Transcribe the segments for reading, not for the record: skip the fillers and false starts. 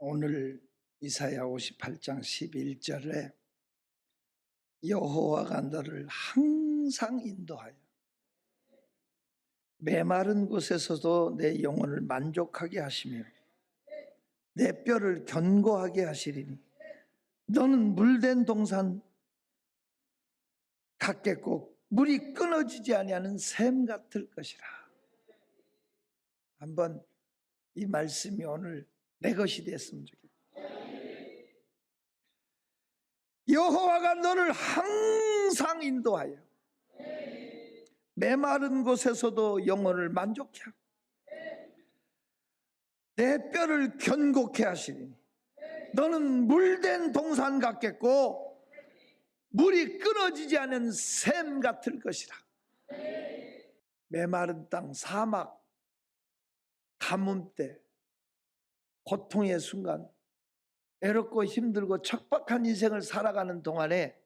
오늘 이사야 58장 11절에 여호와가 너를 항상 인도하여 메마른 곳에서도 내 영혼을 만족하게 하시며 내 뼈를 견고하게 하시리니 너는 물된 동산 같겠고 물이 끊어지지 아니하는 샘 같을 것이라. 한번 이 말씀이 오늘 내 것이 됐으면 좋겠다. 여호와가 너를 항상 인도하여 메마른 곳에서도 영혼을 만족해 하고 내 뼈를 견고케 하시니 너는 물된 동산 같겠고 물이 끊어지지 않은 샘 같을 것이라. 메마른 땅, 사막, 가뭄 때, 고통의 순간, 외롭고 힘들고 척박한 인생을 살아가는 동안에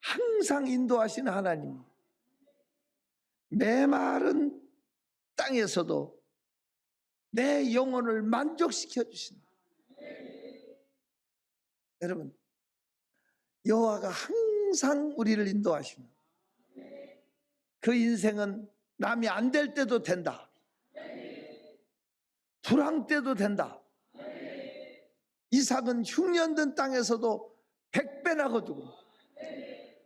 항상 인도하시는 하나님, 메마른 땅에서도 내 영혼을 만족시켜 주신다. 여러분, 여호와가 항상 우리를 인도하시는 그 인생은 남이 안 될 때도 된다. 불황 때도 된다. 이삭은 흉년된 땅에서도 100배나 거두고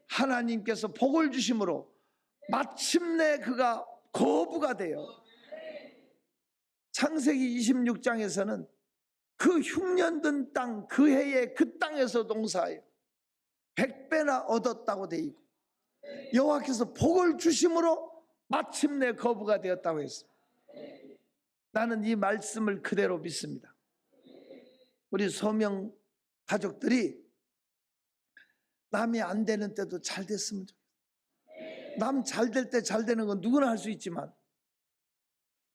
하나님께서 복을 주심으로 마침내 그가 거부가 되어 창세기 26장에서는 그 흉년된 땅, 그 해에 그 땅에서 농사하여 100배나 얻었다고 되어 있고 여호와께서 복을 주심으로 마침내 거부가 되었다고 했습니다. 나는 이 말씀을 그대로 믿습니다. 우리 소명 가족들이 남이 안 되는 때도 잘 됐으면 좋겠어요. 남 잘 될 때 잘 되는 건 누구나 할 수 있지만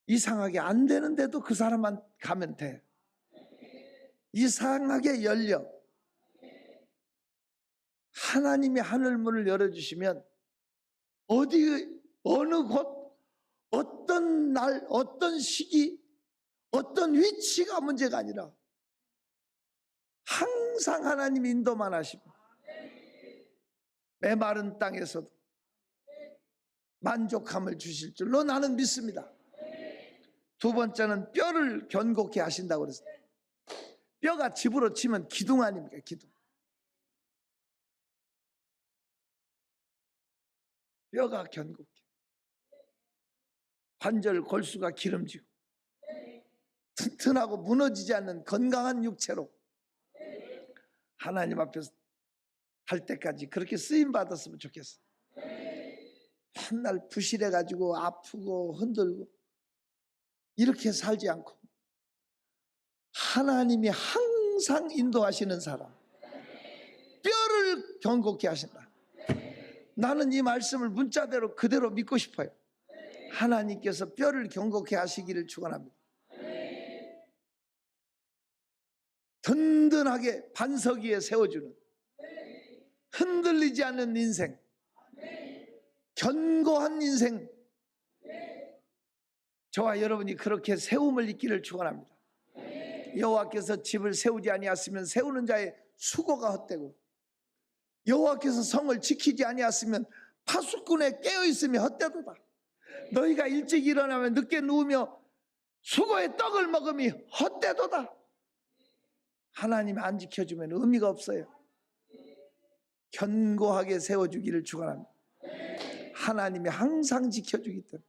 이상하게 안 되는데도 그 사람만 가면 돼. 이상하게 열려. 하나님이 하늘문을 열어주시면 어디 어느 곳 어떤 날 어떤 시기 어떤 위치가 문제가 아니라 항상 하나님 인도만 하십니다. 메마른 땅에서도 만족함을 주실 줄로 나는 믿습니다. 두 번째는 뼈를 견고케 하신다고 그랬어요. 뼈가 집으로 치면 기둥 아닙니까? 기둥. 뼈가 견고케. 관절 골수가 기름지고 튼튼하고 무너지지 않는 건강한 육체로 하나님 앞에서 할 때까지 그렇게 쓰임 받았으면 좋겠어. 한날 부실해가지고 아프고 흔들고 이렇게 살지 않고 하나님이 항상 인도하시는 사람, 뼈를 견고케 하신다. 나는 이 말씀을 문자대로 그대로 믿고 싶어요. 하나님께서 뼈를 견고케 하시기를 축원합니다. 든든하게 반석 위에 세워주는 흔들리지 않는 인생, 견고한 인생, 저와 여러분이 그렇게 세움을 입기를 축원합니다. 여호와께서 집을 세우지 아니하시면 세우는 자의 수고가 헛되고 여호와께서 성을 지키지 아니하시면 파수꾼에 깨어있으며 헛되도다. 너희가 일찍 일어나면 늦게 누우며 수고의 떡을 먹음이 헛되도다. 하나님이 안 지켜주면 의미가 없어요. 견고하게 세워주기를 축원합니다. 하나님이 항상 지켜주기 때문에.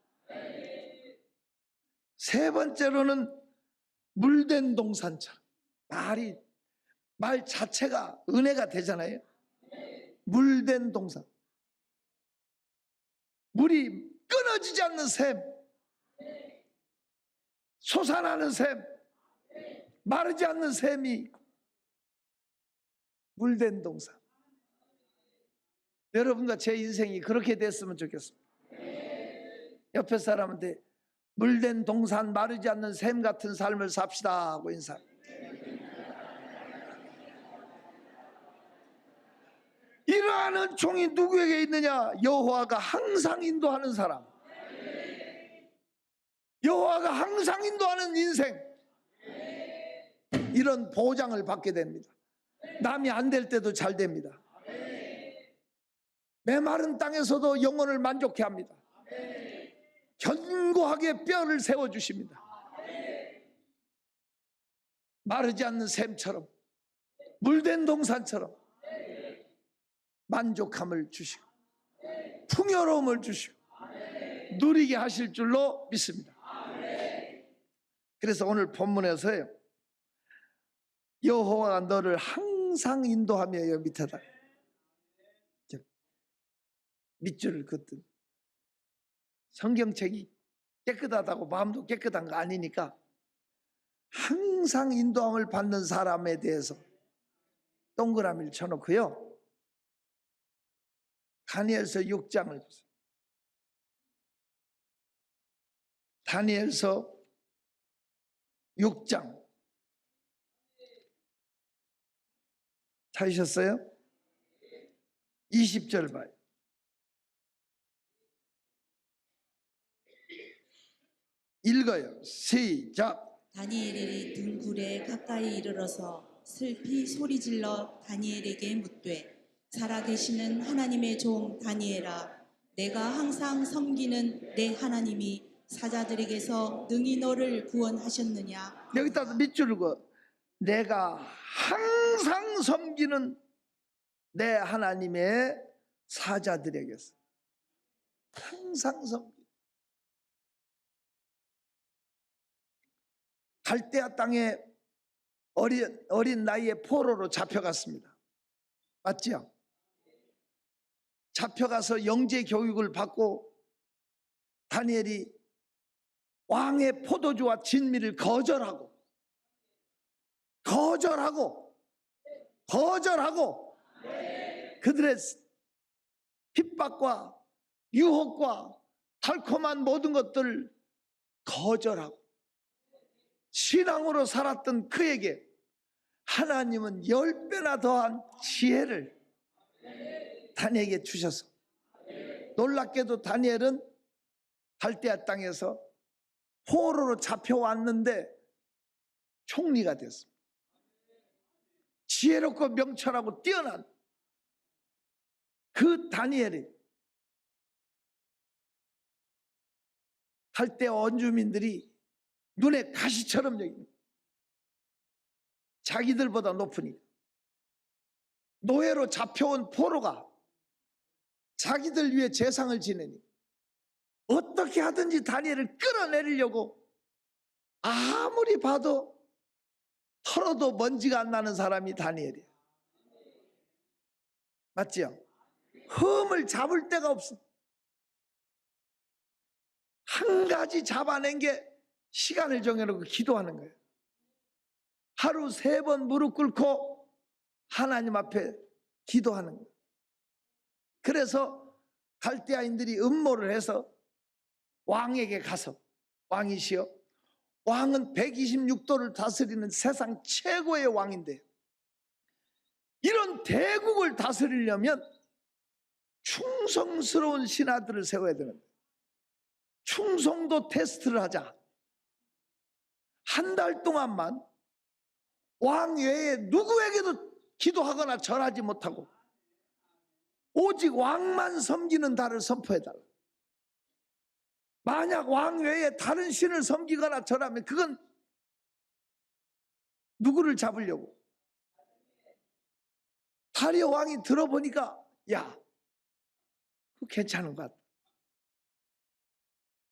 세 번째로는 물된 동산처럼, 말 자체가 은혜가 되잖아요. 물된 동산, 물이 끊어지지 않는 샘, 솟아나는 샘, 마르지 않는 샘이 있고 물된 동산. 여러분과 제 인생이 그렇게 됐으면 좋겠습니다. 옆에 사람한테 물된 동산, 마르지 않는 샘 같은 삶을 삽시다 하고 인사. 이러한 종이 누구에게 있느냐? 여호와가 항상 인도하는 사람, 여호와가 항상 인도하는 인생, 이런 보장을 받게 됩니다. 남이 안 될 때도 잘 됩니다. 메마른 땅에서도 영혼을 만족해 합니다. 견고하게 뼈를 세워주십니다. 마르지 않는 샘처럼, 물된 동산처럼 만족함을 주시고 풍요로움을 주시고 누리게 하실 줄로 믿습니다. 그래서 오늘 본문에서요, 여호와가 너를 항상 인도하며, 여 밑에다 밑줄을 긋든, 성경책이 깨끗하다고 마음도 깨끗한 거 아니니까 항상 인도함을 받는 사람에 대해서 동그라미를 쳐놓고요, 다니엘서 6장을 보세요. 다니엘서 6장 찾으셨어요? 20절 봐요. 읽어요. 시작. 다니엘이 등굴에 가까이 이르러서 슬피 소리질러 다니엘에게 묻되, 살아계시는 하나님의 종 다니엘아, 내가 항상 섬기는 내 하나님이 사자들에게서 능히 너를 구원하셨느냐? 여기다 밑줄을 그어. 내가 항상 섬기는 내 하나님의 사자들에게서. 항상 섬기는. 갈대아 땅에 어린 나이에 포로로 잡혀갔습니다. 맞죠? 잡혀가서 영재 교육을 받고 다니엘이 왕의 포도주와 진미를 거절하고 그들의 핍박과 유혹과 달콤한 모든 것들을 거절하고 신앙으로 살았던 그에게 하나님은 10배나 더한 지혜를 다니엘에게 주셔서, 놀랍게도 다니엘은 갈대아 땅에서 포로로 잡혀왔는데 총리가 됐습니다. 지혜롭고 명철하고 뛰어난 그 다니엘이 갈대아 원주민들이 눈에 가시처럼 여깁니다. 자기들보다 높으니까. 노예로 잡혀온 포로가 자기들 위해 제상을 지내니 어떻게 하든지 다니엘을 끌어내리려고, 아무리 봐도 털어도 먼지가 안 나는 사람이 다니엘이에요. 맞지요? 흠을 잡을 데가 없어. 한 가지 잡아낸 게 시간을 정해놓고 기도하는 거예요. 하루 3번 무릎 꿇고 하나님 앞에 기도하는 거예요. 그래서 갈대아인들이 음모를 해서 왕에게 가서, 왕이시여, 왕은 126도를 다스리는 세상 최고의 왕인데 이런 대국을 다스리려면 충성스러운 신하들을 세워야 되는데 충성도 테스트를 하자. 한 달 동안만 왕 외에 누구에게도 기도하거나 절하지 못하고 오직 왕만 섬기는 달을 선포해달라. 만약 왕 외에 다른 신을 섬기거나 절하면 그건 누구를 잡으려고? 다리오 왕이 들어보니까, 야, 그거 괜찮은 것 같다.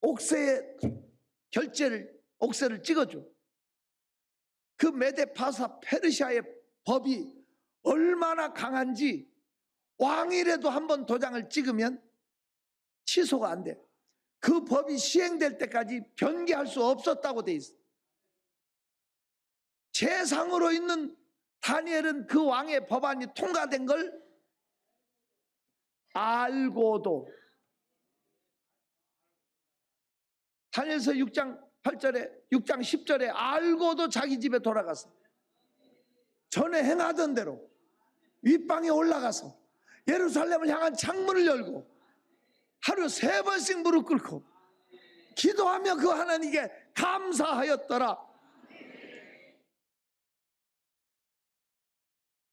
옥새의 옥새를 찍어줘. 그 메데 파사 페르시아의 법이 얼마나 강한지 왕이라도 한번 도장을 찍으면 취소가 안 돼. 그 법이 시행될 때까지 변개할 수 없었다고 돼 있어. 재상으로 있는 다니엘은 그 왕의 법안이 통과된 걸 알고도, 다니엘서 6장 10절에 알고도 자기 집에 돌아가서 전에 행하던 대로 윗방에 올라가서 예루살렘을 향한 창문을 열고 하루 3번씩 무릎 꿇고 기도하며 그 하나님께 감사하였더라.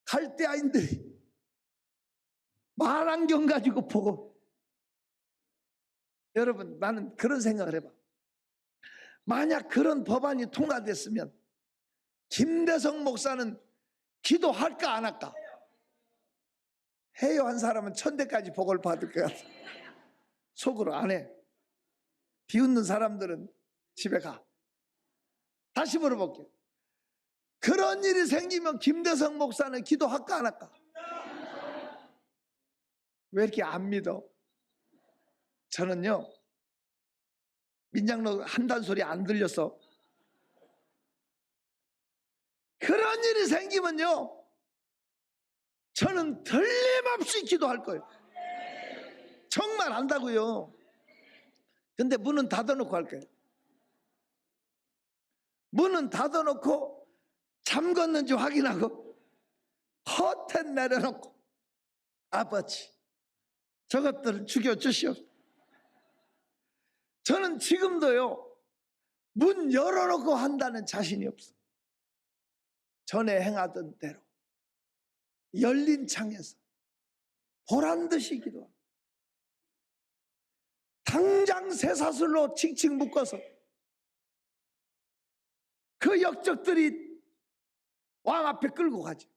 갈대아인들이 만안경 가지고 보고. 여러분, 나는 그런 생각을 해봐. 만약 그런 법안이 통과됐으면 김대성 목사는 기도할까 안 할까? 해요. 한 사람은 천대까지 복을 받을 것 같아. 속으로 안 해. 비웃는 사람들은 집에 가. 다시 물어볼게요. 그런 일이 생기면 김대성 목사는 기도할까 안 할까? 왜 이렇게 안 믿어? 저는요, 민장로 한단 소리 안 들려서, 그런 일이 생기면요, 저는 틀림없이 기도할 거예요. 정말 안다고요. 근데 문은 닫아놓고 할 거예요. 문은 닫아놓고 잠궜는지 확인하고 허텐 내려놓고, 아버지 저것들을 죽여주시옵소서. 저는 지금도요, 문 열어놓고 한다는 자신이 없어. 전에 행하던 대로 열린 창에서 보란듯이 기도합니다. 당장 쇠사슬로 칙칙 묶어서 그 역적들이 왕 앞에 끌고 가죠.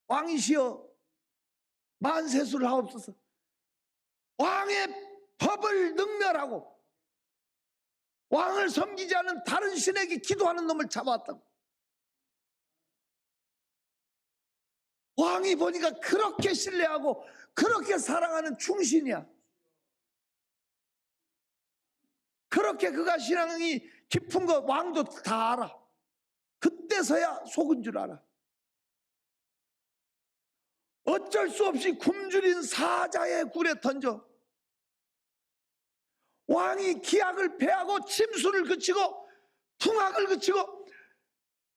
왕이시여 만세수를 하옵소서. 왕의 법을 능멸하고 왕을 섬기지 않은 다른 신에게 기도하는 놈을 잡아왔다고. 왕이 보니까 그렇게 신뢰하고 그렇게 사랑하는 충신이야. 그렇게 그가 신앙이 깊은 거 왕도 다 알아. 그때서야 속은 줄 알아. 어쩔 수 없이 굶주린 사자의 굴에 던져 왕이 기약을 패하고 침수를 그치고 풍악을 그치고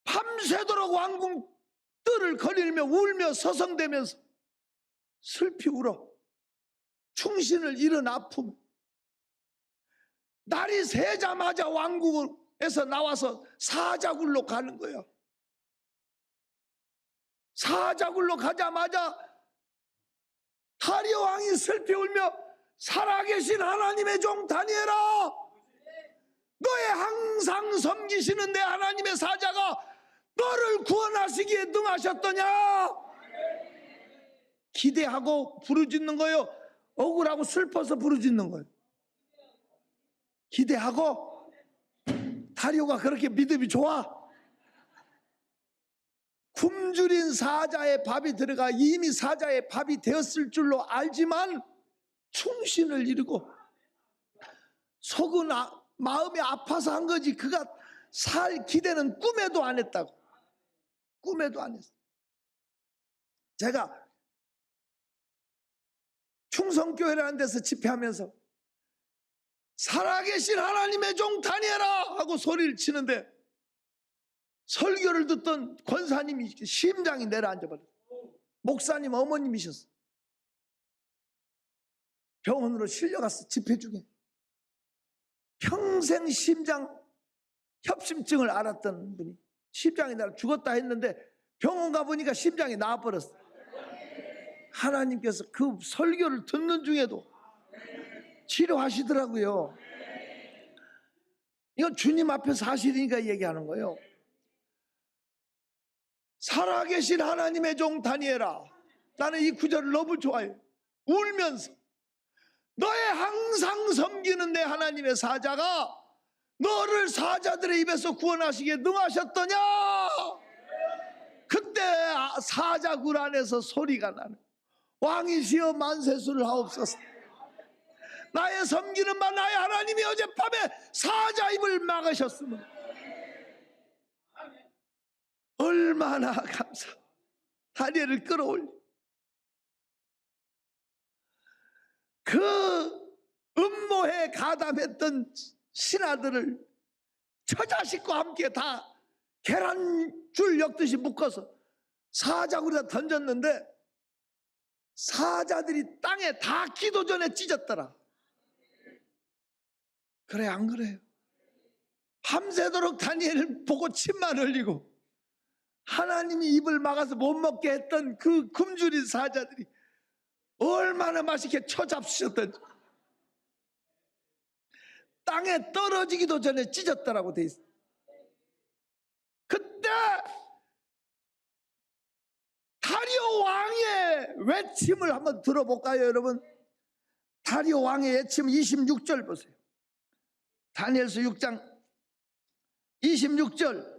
밤새도록 왕궁 뜰을 거닐며 울며 서성대면서 슬피 울어. 충신을 잃은 아픔. 날이 새자마자 왕궁에서 나와서 사자굴로 가는 거야. 사자굴로 가자마자 다리오 왕이 슬피 울며 살아계신 하나님의 종 다니엘아, 너의 항상 섬기시는 내 하나님의 사자가 너를 구원하시기에 능하셨더냐? 기대하고 부르짖는 거예요? 억울하고 슬퍼서 부르짖는 거예요? 기대하고. 다리오가 그렇게 믿음이 좋아. 굶주린 사자의 밥이 들어가 이미 사자의 밥이 되었을 줄로 알지만 충신을 잃고 속은 마음이 아파서 한 거지. 그가 살 기대는 꿈에도 안 했다고. 꿈에도 안 했어. 제가 충성교회라는 데서 집회하면서 살아계신 하나님의 종 다니엘아 하고 소리를 치는데 설교를 듣던 권사님이 심장이 내려앉아버렸어요. 목사님 어머님이셨어. 병원으로 실려갔어. 집회 중에. 평생 심장 협심증을 앓았던 분이 심장이 나가 죽었다 했는데 병원 가보니까 심장이 나와버렸어. 하나님께서 그 설교를 듣는 중에도 치료하시더라고요. 이건 주님 앞에 사실이니까 얘기하는 거예요. 살아계신 하나님의 종 다니엘아, 나는 이 구절을 너무 좋아해요. 울면서 너의 항상 섬기는 내 하나님의 사자가 너를 사자들의 입에서 구원하시기에 능하셨더냐? 그때 사자굴 안에서 소리가 나는, 왕이시여 만세수를 하옵소서. 나의 섬기는 바 나의 하나님이 어젯밤에 사자 입을 막으셨으면 얼마나 감사. 다니엘을 끌어올려. 그 음모에 가담했던 신하들을 처자식과 함께 다 계란줄 엮듯이 묶어서 사자굴에다 던졌는데 사자들이 땅에 닿기 전에 찢었더라. 그래 안 그래요? 밤새도록 다니엘을 보고 침만 흘리고 하나님이 입을 막아서 못 먹게 했던 그 굶주린 사자들이 얼마나 맛있게 쳐잡수셨던지. 땅에 떨어지기도 전에 찢었다라고 돼 있어. 그때 다리오 왕의 외침을 한번 들어볼까요, 여러분? 다리오 왕의 외침 26절 보세요. 다니엘서 6장 26절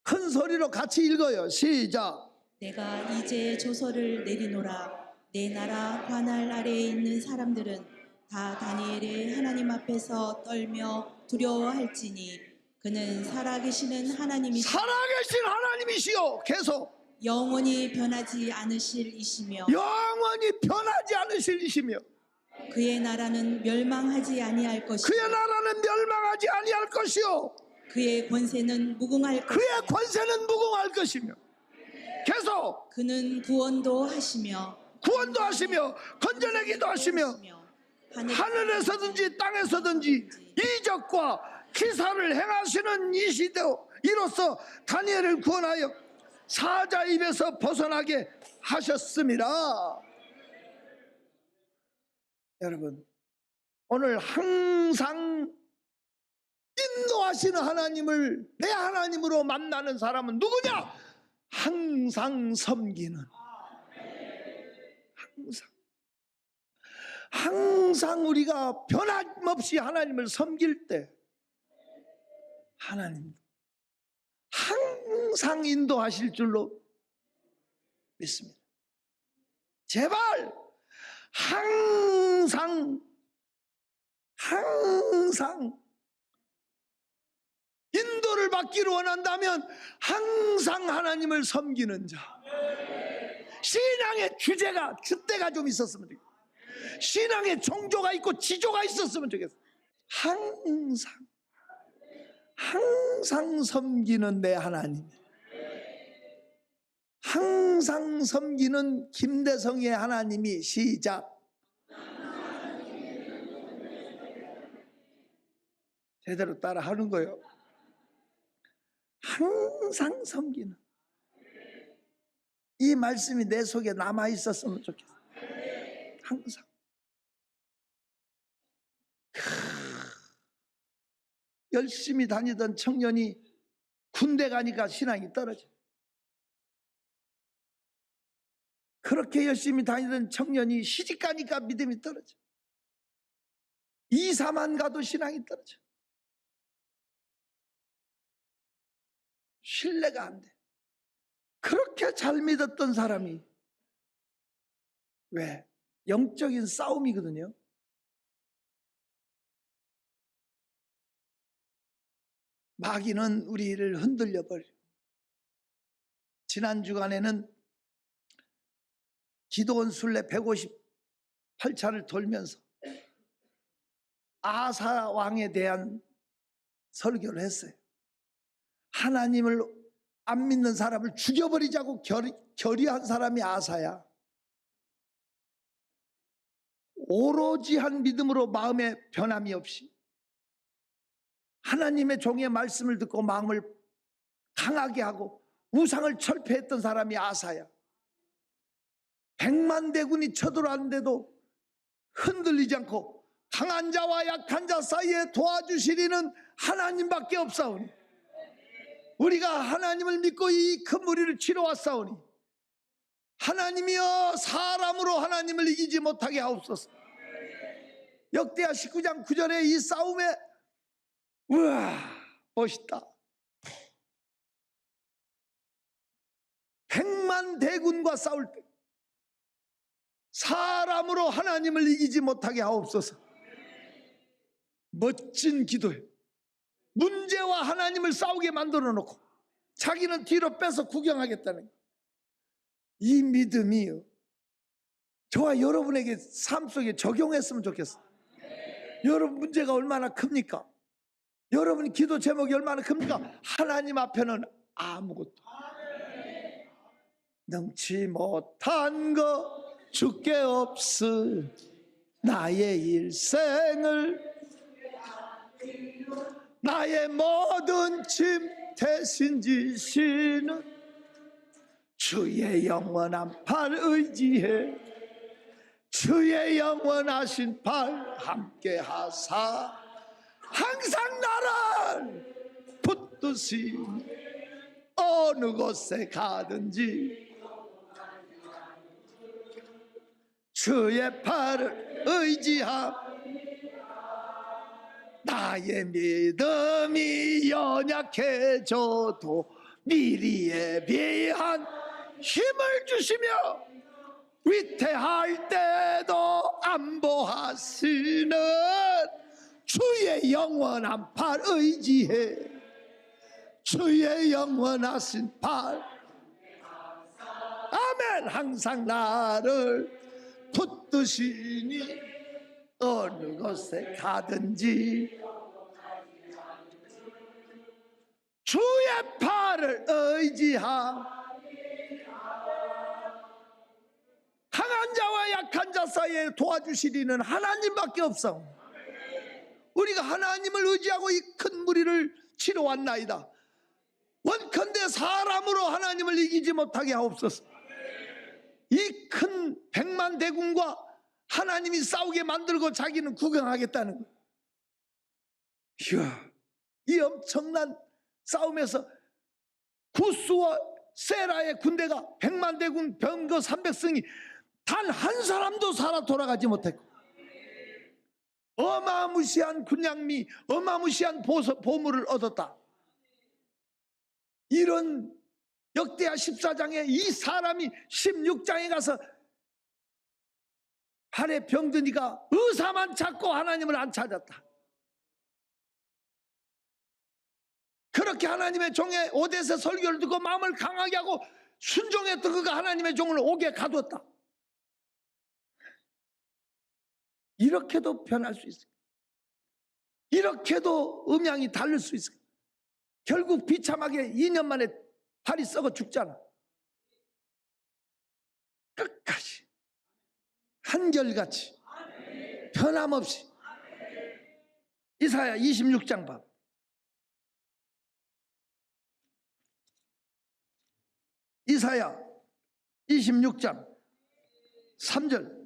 큰 소리로 같이 읽어요. 시작. 내가 이제 조서를 내리노라. 내 나라 관할 아래에 있는 사람들은 다 다니엘의 하나님 앞에서 떨며 두려워할지니 그는 살아계시는 하나님이시며 살아계신 하나님이시요. 계속 영원히 변하지 않으실 이시며 영원히 변하지 않으실 이시며 그의 나라는 멸망하지 아니할 것이요 그의 나라는 멸망하지 아니할 것이요 그의 권세는 무궁할 것이며 그의 권세는 무궁할 것이며 계속 그는 구원도 하시며 구원도 하시며 건져내기도 하시며 하늘에서든지 땅에서든지 이적과 기사를 행하시는 이로써 다니엘을 구원하여 사자 입에서 벗어나게 하셨습니다. 여러분, 오늘 항상 인도하시는 하나님을 내 하나님으로 만나는 사람은 누구냐? 항상 섬기는, 항상 우리가 변함없이 하나님을 섬길 때 하나님 항상 인도하실 줄로 믿습니다. 제발 항상 인도를 받기를 원한다면 항상 하나님을 섬기는 자. 신앙의 주대가 좀 있었으면 좋겠어요. 신앙의 정조가 있고 지조가 있었으면 좋겠어요. 항상 섬기는 내 하나님, 항상 섬기는 김대성의 하나님이 시작. 제대로 따라 하는 거예요. 항상 섬기는, 이 말씀이 내 속에 남아 있었으면 좋겠어요. 항상. 열심히 다니던 청년이 군대 가니까 신앙이 떨어져. 그렇게 열심히 다니던 청년이 시집 가니까 믿음이 떨어져. 이사만 가도 신앙이 떨어져. 신뢰가 안 돼. 그렇게 잘 믿었던 사람이 왜? 영적인 싸움이거든요. 마귀는 우리를 흔들려 버려. 지난 주간에는 기도원 순례 158차를 돌면서 아사 왕에 대한 설교를 했어요. 하나님을 안 믿는 사람을 죽여버리자고 결의한 사람이 아사야. 오로지 한 믿음으로 마음에 변함이 없이 하나님의 종의 말씀을 듣고 마음을 강하게 하고 우상을 철폐했던 사람이 아사야. 100만 대군이 쳐들어왔는데도 흔들리지 않고 강한 자와 약한 자 사이에 도와주시리는 하나님밖에 없사오니, 우리가 하나님을 믿고 이 큰 무리를 치러 왔사오니 하나님이여 사람으로 하나님을 이기지 못하게 하옵소서. 역대하 19장 9절에 이 싸움에 우와 멋있다. 100만 대군과 싸울 때 사람으로 하나님을 이기지 못하게 하옵소서. 멋진 기도예요. 문제와 하나님을 싸우게 만들어 놓고 자기는 뒤로 빼서 구경하겠다는 거예요. 이 믿음이 저와 여러분에게 삶 속에 적용했으면 좋겠어요. 여러분 문제가 얼마나 큽니까? 여러분 기도 제목이 얼마나 큽니까? 하나님 앞에는 아무것도 능치 못한 것 주께 없을 나의 일생을 나의 모든 짐 대신 지시는 주의 영원한 팔 의지해 주의 영원하신 팔 함께 하사 항상 나를 붙드시 어느 곳에 가든지 주의 팔을 의지함 나의 믿음이 연약해져도 미리 예비한 힘을 주시며 위태할 때도 안보하시는 주의 영원한 팔 의지해 주의 영원하신 팔 아멘 항상 나를 붙드시니 어느 곳에 가든지 주의 팔을 의지함 강한 자와 약한 자 사이에 도와주시리는 하나님밖에 없어. 우리가 하나님을 의지하고 이 큰 무리를 치러왔나이다. 원컨대 사람으로 하나님을 이기지 못하게 하옵소서. 이 큰 백만 대군과 하나님이 싸우게 만들고 자기는 구경하겠다는 거예요. 이야, 이 엄청난 싸움에서 구스와 세라의 군대가 백만 대군 병거 300승이 단 한 사람도 살아 돌아가지 못했고 어마무시한 군량미 어마무시한 보물을 얻었다. 이런 역대하 14장에 이 사람이 16장에 가서 발에 병드니까 의사만 찾고 하나님을 안 찾았다. 그렇게 하나님의 종의 오데세 설교를 듣고 마음을 강하게 하고 순종했던 그가 하나님의 종을 옥에 가두었다. 이렇게도 변할 수 있어요. 이렇게도 음양이 다를 수 있어요. 결국 비참하게 2년 만에 발이 썩어 죽잖아. 끝까지 한결같이 변함없이. 이사야 26장 봐. 이사야 26장 3절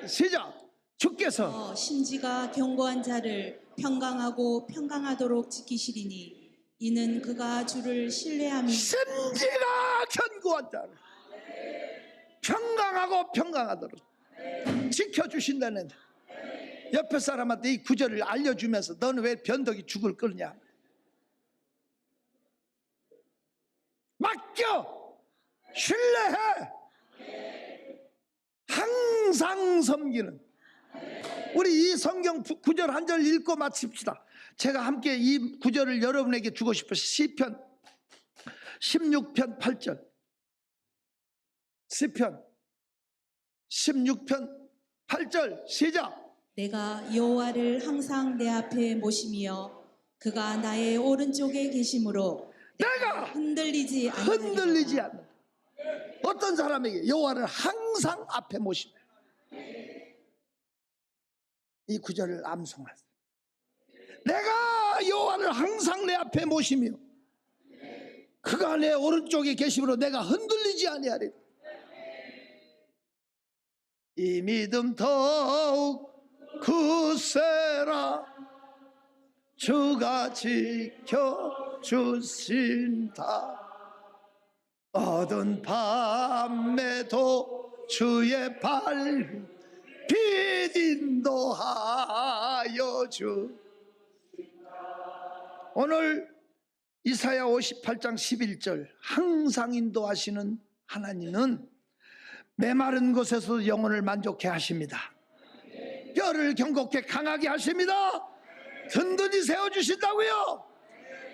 시작. 주께서 심지가 견고한 자를 평강하고 평강하도록 지키시리니 이는 그가 주를 신뢰함이 심지가 견고한 자를 평강하고 평강하도록 지켜주신다는 옆에 사람한테 이 구절을 알려주면서 너는 왜 변덕이 죽을 끓냐. 맡겨 신뢰해 항상 섬기는. 우리 이 성경 구절 한 절 읽고 마칩시다. 제가 함께 이 구절을 여러분에게 주고 싶어서 시편 16편 8절 시편 16편 8절 시작. 내가 여호와를 항상 내 앞에 모시며 그가 나의 오른쪽에 계심으로 내가 흔들리지 않는 어떤 사람에게 여호와를 항상 앞에 모시며 이 구절을 암송하세요. 내가 여호와를 항상 내 앞에 모시며 그가 내 오른쪽에 계심으로 내가 흔들리지 아니하리라. 이 믿음 더욱 굳세라 주가 지켜주신다. 어두운 밤에도 주의 발 빛 인도하여 주. 오늘 이사야 58장 11절 항상 인도하시는 하나님은 메마른 곳에서 영혼을 만족해 하십니다. 뼈를 견고케 강하게 하십니다. 든든히 세워주신다고요.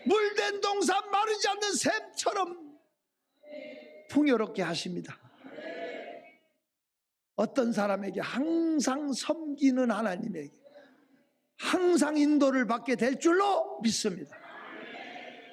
물된 동산 마르지 않는 샘처럼 풍요롭게 하십니다. 어떤 사람에게 항상 섬기는 하나님에게 항상 인도를 받게 될 줄로 믿습니다.